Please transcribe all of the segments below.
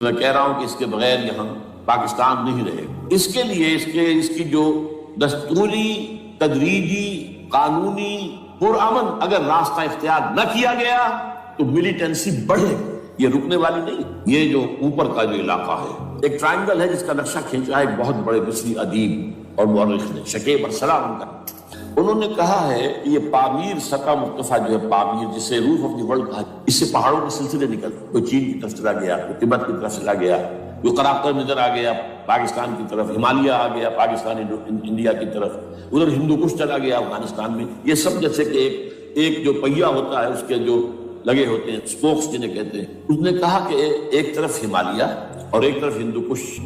میں کہہ رہا ہوں کہ اس کے بغیر یہاں پاکستان نہیں رہے گا۔ اس کے لیے اس کی جو دستوری، تدریجی، قانونی، پرامن اگر راستہ اختیار نہ کیا گیا تو ملیٹنسی بڑھے، یہ رکنے والی نہیں۔ یہ جو اوپر کا جو علاقہ ہے، ایک ٹرائنگل ہے جس کا نقشہ کھینچا ہے ایک بہت بڑے مصری ادیب اور مورخ نے، شکیب ارسلان کا۔ انہوں نے کہا ہے کہ یہ پامیر سطح مرتفع جو ہے پامیر، جسے روف آف دی ورلڈ کہا، اس سے پہاڑوں کے سلسلے نکلتے، کوئی چین کی طرف چلا گیا، کوئی تبت کی طرف چلا گیا، کوئی قراقر نظر آ گیا پاکستان کی طرف، ہمالیہ آ گیا پاکستان انڈیا کی طرف، ادھر ہندو کش چلا گیا افغانستان میں۔ یہ سب جیسے کہ ایک جو پہیا ہوتا ہے اس کے جو لگے ہوتے ہیں اسپوکس جنہیں کہتے ہیں، اس نے کہا کہ ایک طرف ہمالیہ اور ایک طرف ہندو کش،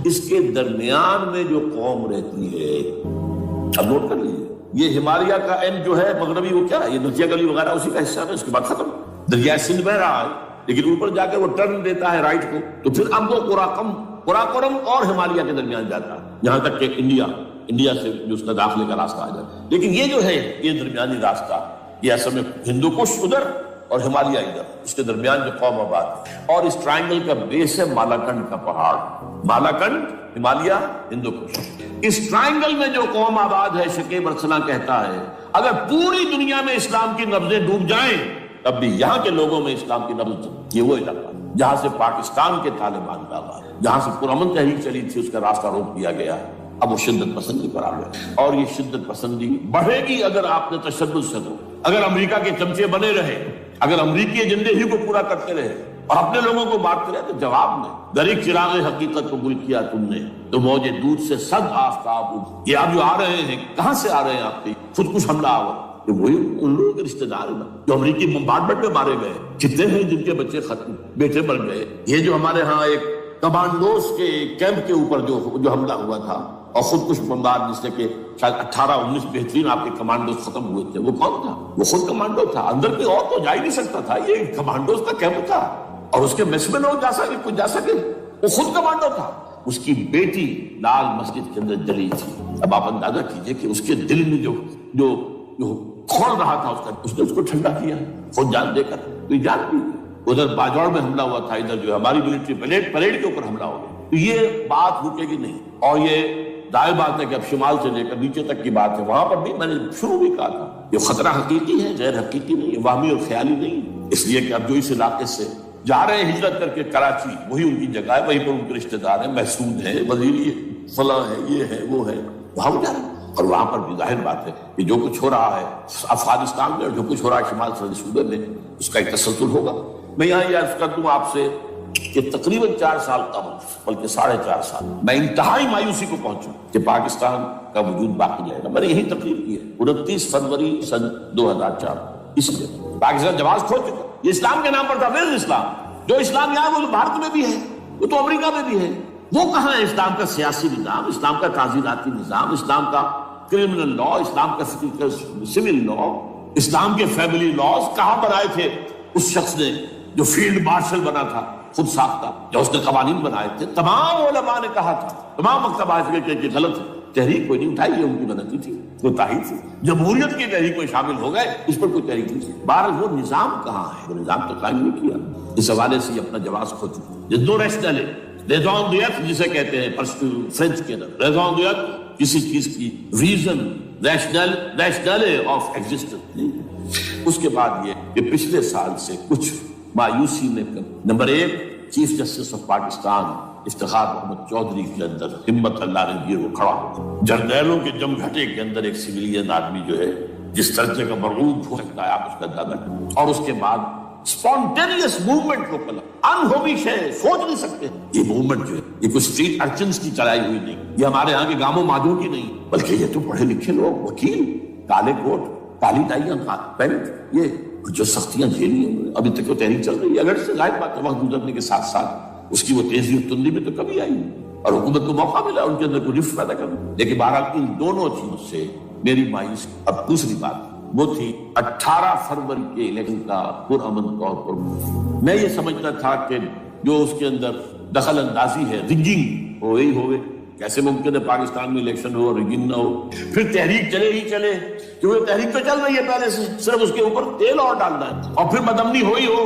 اس کے درمیان میں جو قوم رہتی ہے، اب نوٹ کر لیجیے، یہ ہمالیہ کا اینڈ جو ہے مغربی، وہ کیا ہے، یہ نتیا گلی وغیرہ اسی کا حصہ ہے، اس کے بعد ختم، دریا سندھ بہ رہا ہے، لیکن اوپر جا کے وہ ٹرن دیتا ہے رائٹ کو، تو پھر اب وہ قراقرم اور ہمالیہ کے درمیان جاتا ہے، یہاں تک کہ انڈیا سے جو اس کا داخلے کا راستہ آ جاتا ہے۔ لیکن یہ جو ہے یہ درمیانی راستہ، یہ اصل میں ہندو کش ادھر اور ہمالیہ ادھر، اس کے درمیان جو قوم آباد ہے، اور اس ٹرائنگل کا بیس ہے مالاکنڈ کا پہاڑ، مالاکنڈ، ہمالیہ، ہندو کش۔ اس ٹرائنگل میں جو قوم آباد ہے، شکیب ارسلان کہتا ہے اگر پوری دنیا میں اسلام کی نبضیں ڈوب جائیں تب بھی یہاں کے لوگوں میں اسلام کی نبض، یہ وہ علاقہ جہاں سے پاکستان کے طالبان کا آغاز، جہاں سے پرامن تحریک چلی تھی، اس کا راستہ روک دیا گیا، اب وہ شدت پسندی پر آ گیا، اور یہ شدت پسندی بڑھے گی اگر آپ نے تشدد سے دو، اگر امریکہ کے چمچے بنے رہے، اگر امریکی ایجنڈے ہی کو پورا کرتے رہے اور اپنے لوگوں کو مارتے رہے، تو جواب میں دریک چراغ حقیقت قبول کیا تم نے تو موجے دودھ سے صد آفتاب اٹھ۔ یہ آپ جو آ رہے ہیں کہاں سے آ رہے ہیں؟ آپ کے خودکش حملہ آور، تو وہی ان لوگوں کے رشتے دار ہیں جو امریکی بمبارڈمنٹ میں مارے گئے، کتنے ہیں جن کے بچے ختم، بیٹے مر گئے۔ یہ جو ہمارے ہاں ایک کمانڈوز کے کیمپ کے اوپر جو حملہ ہوا تھا اور خودکش بمبار، جس سے کہ شاید 18-19 بہترین آپ کے کمانڈوز ختم ہوئے تھے، وہ کون تھا؟ وہ خود کمانڈو تھا، اندر کوئی اور تو جا ہی نہیں سکتا تھا، یہ کمانڈوز کا کیمپ تھا، اور اس کے میس میں لوگ جا سکے، وہ خود کمانڈو تھا۔ اس کی بیٹی لال مسجد کے اندر جلی تھی۔ اب آپ اندازہ کیجئے کہ اس کے دل میں جو کھول رہا تھا اس نے اس کو ٹھنڈا کیا خود جان دے کر، کوئی جان بھی۔ ادھر باجوڑ میں حملہ ہوا تھا، ادھر جو ہماری ملٹری پریڈ کے اوپر حملہ ہو گیا، تو یہ بات رکے گی نہیں۔ اور یہ ظاہر بات ہے کہ اب شمال سے لے کر نیچے تک کی بات ہے، وہاں پر بھی میں نے شروع بھی کہا تھا یہ خطرہ حقیقی ہے، غیر حقیقی نہیں ہے، واہمی اور خیالی نہیں، اس لیے کہ اب جو اس علاقے سے جا رہے ہیں ہجرت کر کے کراچی، وہی ان کی جگہ ہے، وہیں پر ان کے رشتے دار ہیں، محسود ہیں، وزیری ہے، فلاں ہے، یہ ہے، وہ ہے، وہاں جا رہے ہیں۔ اور وہاں پر بھی ظاہر بات ہے کہ جو کچھ ہو رہا ہے افغانستان میں اور جو کچھ ہو رہا ہے شمال سرحدی صوبے میں، اس کا ایک تسلسل ہوگا۔ میں یہاں یہ عرض کر دوں آپ سے کہ تقریباً 4 سال قبل، بلکہ 4.5 سال، میں انتہائی مایوسی کو پہنچوں کہ پاکستان کا وجود باقی رہے گا۔ میں نے یہی تقریر کی ہے 29 فروری سن 2004، اس لیے پاکستان جواز کھو چکا، یہ اسلام کے نام پر تھا، ویئر اسلام؟ جو اسلام یہاں وہ تو بھارت میں بھی ہے، وہ تو امریکہ میں بھی ہے، وہ کہاں ہے اسلام کا سیاسی نظام، اسلام کا تعزیراتی نظام، اسلام کا کرمنل لا، اسلام کا سول لا، اسلام کے فیملی لاز کہاں بنائے تھے اس شخص نے جو فیلڈ مارشل بنا تھا، خود ساختہ، جو اس نے قوانین بنائے تھے؟ تمام علماء نے کہا تھا، تمام مکتبات نے کہ غلط ہے، تحریک کوئی نہیں اٹھائی، یہ ان کی غلطی تھی، کوتاہی تھی، جمہوریت کی تحریک میں شامل ہو گئے، اس پر کوئی تحریک نہیں تھی۔ بہرحال وہ نظام کہاں ہے؟ وہ نظام تو قائم نہیں کیا، اس حوالے سے اپنا جواز کھو چکا۔ نو ریشنل ریزون دیت جسے کہتے ہیں فرینچ کے اندر، ریزون دیت کسی چیز کی ریزن، ریشنل آف ایگزسٹنس نہیں۔ اس کے بعد یہ کہ پچھلے سال سے کچھ مایوسی نے نمبر 1 chief justice of Pakistan Iftikhar Muhammad Chaudhry کے اندر ہمت اللہ نے وہ کھڑا ہو، جرنیلوں کے جم گھٹے کے اندر ایک سویلین آدمی جو ہے جس درجے کا مرعوب ہو سکتا ہے آپ اس کا اندازہ کریں، اور اس کے بعد اسپونٹینیس موومنٹ کو پلا انہوی شے سوچ نہیں سکتے، یہ موومنٹ جو ہے یہ کوئی اسٹریٹ ارچنس کی چلائی ہوئی نہیں، یہ ہمارے ہاں کے گاموں ماجوں کی نہیں، بلکہ یہ تو پڑھے لکھے لوگ، وکیل، کالے کوٹ، کالی ٹائیاں، پینٹ، یہ جو سختیاں جھیلی ہیں، ابھی تک وہ تحریک چل رہی ہے۔ اگر سے ظاہر بات ہے وقت گزرنے کے ساتھ ساتھ اس کی وہ تیزی اور تندی میں تو کمی آئی اور حکومت کو موقع ملا ان کے اندر کوئی رفت پیدا کرنے، لیکن بہرحال ان دونوں چیزوں سے میری مایوسی۔ اب دوسری بات وہ تھی 18 فروری کے الیکشن کا پرامن طور پر میں یہ سمجھتا تھا کہ جو اس کے اندر دخل اندازی ہے، رگنگ، وہ یہی ہوئے۔ کیسے ممکن ہے پاکستان میں الیکشن ہو اور رگنگ نہ ہو؟ پھر تحریک چلے ہی چلے، کیونکہ تحریک تو چل رہی ہے پہلے سے، صرف اس کے اوپر تیل اور ڈالنا ہے، اور پھر مدمنی ہوئی ہو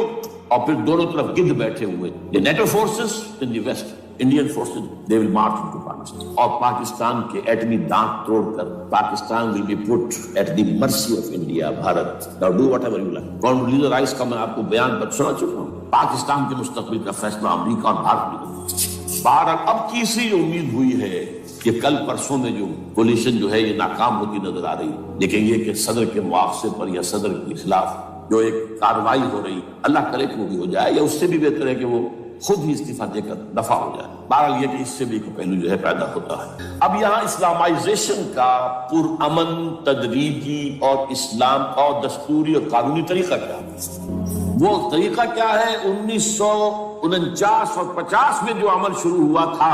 اور پھر دونوں طرف گدھ بیٹھے ہوئے. The NATO forces in the west, Indian forces, they will march into Pakistan. اور پاکستان کے ایٹمی دانت توڑ کر Pakistan will be put at the mercy of India, Bharat. Now do whatever you like. Condoleezza Rice کا میں آپ کو بیان سنا چکا ہوں. پاکستان کے مستقبل کا فیصلہ امریکہ اور بھارت میں کرے. بہرحال اب تیسری امید ہوئی ہے کہ کل پرسوں میں جو کولیشن جو ہے یہ ناکام ہوتی نظر آ رہی، لیکن یہ کہ صدر کے مواخذے پر یا صدر کے خلاف جو ایک کارروائی ہو رہی، اللہ کرے کہ وہ بھی ہو جائے، یا اس سے بھی بہتر ہے کہ وہ خود ہی استعفیٰ دے کر دفع ہو جائے. بہرحال یہ کہ اس سے بھی ایک پہلو جو ہے پیدا ہوتا ہے. اب یہاں اسلامائزیشن کا پرامن، تدریجی اور اسلام کا اور دستوری اور قانونی طریقہ کیا ہے؟ وہ طریقہ کیا ہے؟ 1949 اور 50 میں جو عمل شروع ہوا تھا،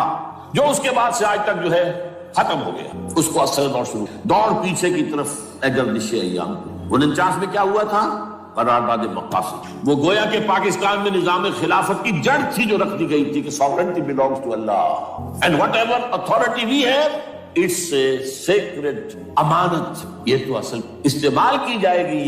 جو اس کے بعد سے آج تک جو ہے ختم ہو گیا، اس کو اثر دور شروع، دوڑ پیچھے کی طرف گردش ایام. 49 میں کیا ہوا تھا؟ قرارداد مقاصد. وہ گویا کہ پاکستان میں نظام خلافت کی جڑ تھی جو رکھ دی گئی تھی کہ sovereignty belongs to Allah and whatever authority we have it's a sacred امانت. یہ تو اصل استعمال کی جائے گی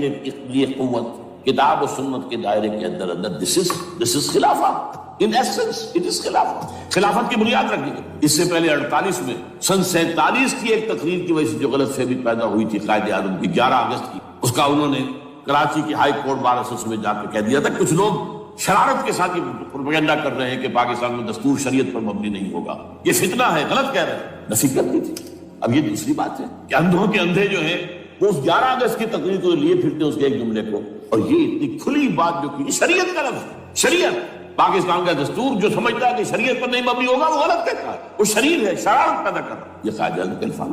یہ قوت کتاب و سنت کے دائرے کے اندر. this is خلافت. In essence it is خلافت. خلافت کی بنیاد رکھ دی گئی. اس سے پہلے 48 میں سن 47 کی ایک تقریر کی وجہ سے جو غلط فہمی پیدا ہوئی تھی قائد اعظم کی 11 اگست کی، اس کا انہوں نے کراچی کی ہائی کورٹ بار اسمبلی میں جا کے کہہ دیا تھا. کچھ لوگ شرارت کے ساتھ یہ پروپیگنڈا کر رہے ہیں کہ پاکستان میں دستور شریعت پر مبنی نہیں ہوگا، یہ فتنہ ہے، غلط کہہ رہے ہیں. نفی کرتی تھی. اب یہ دوسری بات ہے کہ اندھوں کے اندھے جو ہیں وہ اس 11 اگست کی تقریر کو لیے پھرتے ہیں اس کے ایک جملے کو، اور یہ اتنی کھلی بات جو کی شریعت کا لفظ، شریعت پاکستان کا دستور جو سمجھتا ہے کہ شریعت پر نہیں مبنی ہوگا وہ غلط کہتا ہے، وہ شریر ہے، شرارت پیدا کر رہا ہے. یہ قائد اعظم کے الفاظ.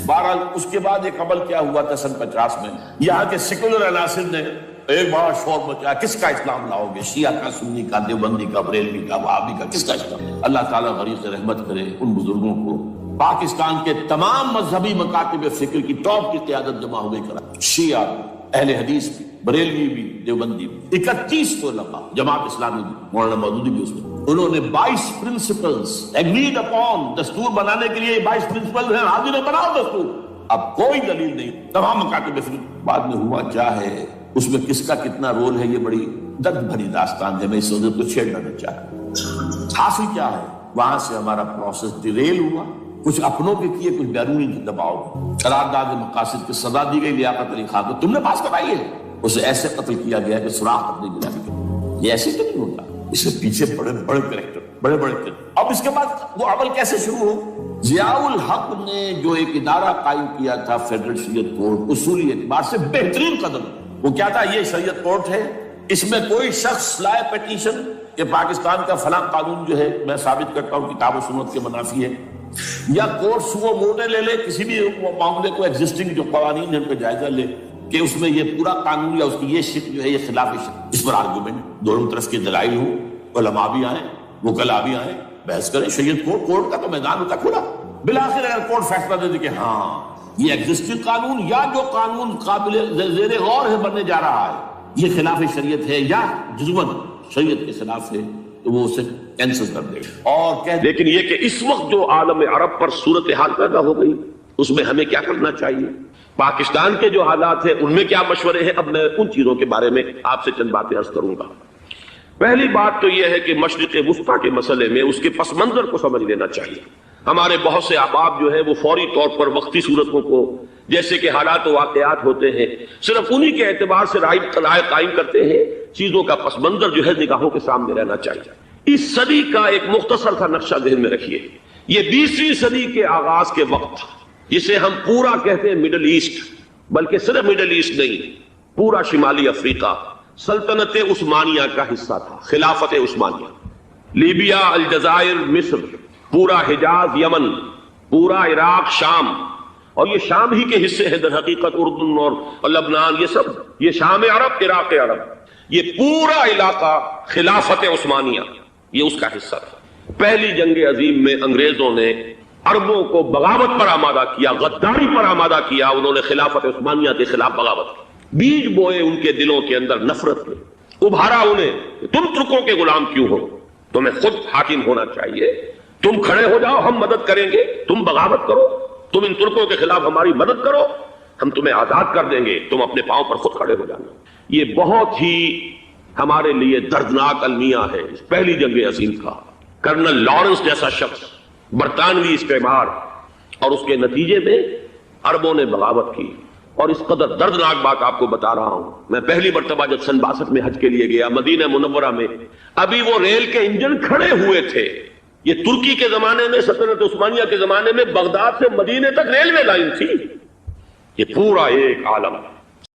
بہرحال اس کے بعد ایک عمل کیا ہوا تھا سن 50 میں، یہاں کے سیکولر عناصر نے ایک بڑا شور مچایا، کس کا اسلام لاؤ گے؟ شیعہ کا، سنی کا، دیوبندی کا، بریلوی کا، وہابی کا، کس کا اسلام؟ اللہ تعالیٰ غریق رحمت کرے ان بزرگوں کو. پاکستان کے تمام مذہبی مکاتب فکر کی ٹاپ کی قیادت جمع ہو گئی کرا، شیعہ اہل حدیث بھی، بریلوی بھی، دیوبندی بھی، 31 علماء، جماعت اسلامی بھی، مولانا مودودی بھی اس میں. انہوں نے 22 پرنسپلز ایگریڈ اپون دستور بنانے کے لیے 22 پرنسپلز ہیں، حاضر بناؤ دستور. اب کوئی دلیل نہیں. تمام مکاتب فکر. بعد میں ہوا کیا ہے، اس میں کس کا کتنا رول ہے، یہ بڑی درد بھری داستان ہے، میں اس وجہ کو چھیڑنا نہیں چاہتا. حاصل کیا ہے، وہاں سے ہمارا پروسیس ڈیریل ہوا، کچھ اپنوں کے کیے، کچھ بیرونی دباؤ. قرارداد مقاصد کی سزا دی گئی لیاقت علی خان کو، تم نے پاس کرائی ہے. اسے ایسے قتل کیا گیا کہ سراغ تک نہیں ملا گیا. یہ ایسے تو نہیں ہوتا، اس سے پیچھے بڑے بڑے کریکٹر، بڑے بڑے کریکٹر. اب اس کے بعد وہ عمل کیسے شروع ہو؟ ضیاء الحق نے جو ایک ادارہ قائم کیا تھا فیڈرل شریعت کورٹ، اصولی اعتبار سے بہترین قدم. وہ کیا تھا؟ یہ شریعت کورٹ ہے، اس میں کوئی شخص لائے پیٹیشن کہ پاکستان کا فلاں قانون جو ہے میں ثابت کرتا ہوں کتاب و سنت کے منافی ہے، یا کورٹ سو موٹے لے لے کسی بھی معاملے کو، ایگزسٹنگ جو قوانین ہیں ان پہ جائزہ لے کہ اس میں یہ پورا قانون یا اس کی یہ شک جو ہے یہ خلاف شک. اس پر آرگومنٹ دونوں طرف کے دلائل ہوں، علماء بھی آئیں، وکلاء بھی آئیں، بحث کریں. شریعت کورٹ کا تو میدان ہوتا کھلا. بالآخر اگر کورٹ فیصلہ دے دے کہ ہاں یہ ایگزسٹنگ قانون یا جو قانون قابل زیر غور ہے بننے جا رہا ہے یہ خلاف شریعت ہے یا جزوً شریعت کے خلاف ہے، تو وہ اسے کینسل کر دے اور کہہ. لیکن یہ کہ اس وقت جو عالم عرب پر صورتحال پیدا ہو گئی اس میں ہمیں کیا کرنا چاہیے، پاکستان کے جو حالات ہیں ان میں کیا مشورے ہیں. اب میں ان چیزوں کے بارے میں آپ سے چند باتیں عرض کروں گا. پہلی بات تو یہ ہے کہ مشرق وسطیٰ کے مسئلے میں اس کے پس منظر کو سمجھ لینا چاہیے. ہمارے بہت سے احباب جو ہے وہ فوری طور پر وقتی صورتوں کو، جیسے کہ حالات و واقعات ہوتے ہیں، صرف انہی کے اعتبار سے رائے قائم کرتے ہیں. چیزوں کا پس منظر جو ہے نگاہوں کے سامنے رہنا چاہیے. اس صدی کا ایک مختصر سا نقشہ ذہن میں رکھیے. یہ 20ویں صدی کے آغاز کے وقت، جسے ہم پورا کہتے ہیں مڈل ایسٹ، بلکہ صرف مڈل ایسٹ نہیں، پورا شمالی افریقہ سلطنت عثمانیہ کا حصہ تھا. خلافت عثمانیہ، لیبیا، الجزائر، مصر، پورا حجاز، یمن، پورا عراق، شام، اور یہ شام ہی کے حصے ہیں در حقیقت اردن اور لبنان، یہ سب، یہ شام عرب، عراق عرب، یہ پورا علاقہ خلافت عثمانیہ یہ اس کا حصہ تھا. پہلی جنگ عظیم میں انگریزوں نے عربوں کو بغاوت پر آمادہ کیا، غداری پر آمادہ کیا. انہوں نے خلافت عثمانیہ کے خلاف بغاوت کی، بیج بوئے ان کے دلوں کے اندر نفرت میں، ابھارا انہیں تم ترکوں کے غلام کیوں ہو، تمہیں خود حاکم ہونا چاہیے، تم کھڑے ہو جاؤ ہم مدد کریں گے، تم بغاوت کرو، تم ان ترکوں کے خلاف ہماری مدد کرو، ہم تمہیں آزاد کر دیں گے، تم اپنے پاؤں پر خود کھڑے ہو جانا. یہ بہت ہی ہمارے لیے دردناک المیہ ہے پہلی جنگ عظیم کا. کرنل لارنس جیسا شخص، برطانوی استعمار، اور اس کے نتیجے میں عربوں نے بغاوت کی. اور اس قدر دردناک بات آپ کو بتا رہا ہوں، میں پہلی مرتبہ جب سن 62 میں حج کے لیے گیا مدینہ منورہ میں، ابھی وہ ریل کے انجن کھڑے ہوئے تھے. یہ ترکی کے زمانے میں، سلطنت عثمانیہ کے زمانے میں بغداد سے مدینے تک ریلوے لائن تھی. یہ پورا ایک عالم